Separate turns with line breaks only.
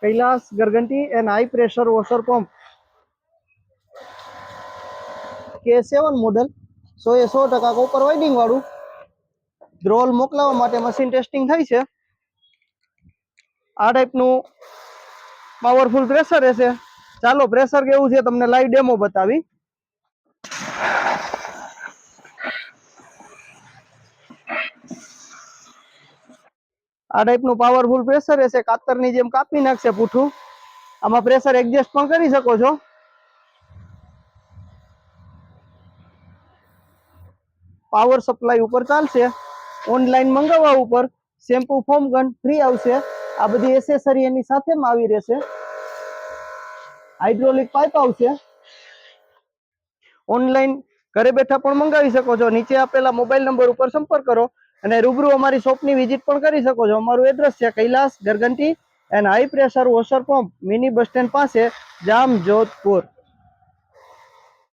Kailash Garganti and high pressure washer pump K7 model 100% copper winding वाळू ड्रोल मोकलावा माटे मशीन टेस्टिंग थाय छे। आ टाइपનું पावरफुल प्रेशर रहेशे। चालो प्रेशर केवुं छे तमने लाइव डेमो बतावी। आ टाइपનું पावरफुल प्रेशर रहेशे। कातरनी जेम कापी नाखशे पूठું। आमां प्रेशर एडजस्ट पण करी शको छो। पावर सप्लाय ऊपर चालशे। ऑनलाइन मंगाववा ऊपर शेम्पू फोम गन फ्री आवशे। आ बधी एसेसरी एनी साथे में आवी रहेशे। हाइड्रोलिक पाइप आवशे। ऑनलाइन घरे बैठा पण मंगावी शको छो। नीचे आपेला मोबाइल नंबर ऊपर संपर्क करो અને રૂબરૂ અમારી શોપની વિઝિટ પણ કરી શકો છો। અમારું એડ્રેસ છે Kailash Garganti and high pressure washer pump mini bus stand પાસે જામ જોધપુર।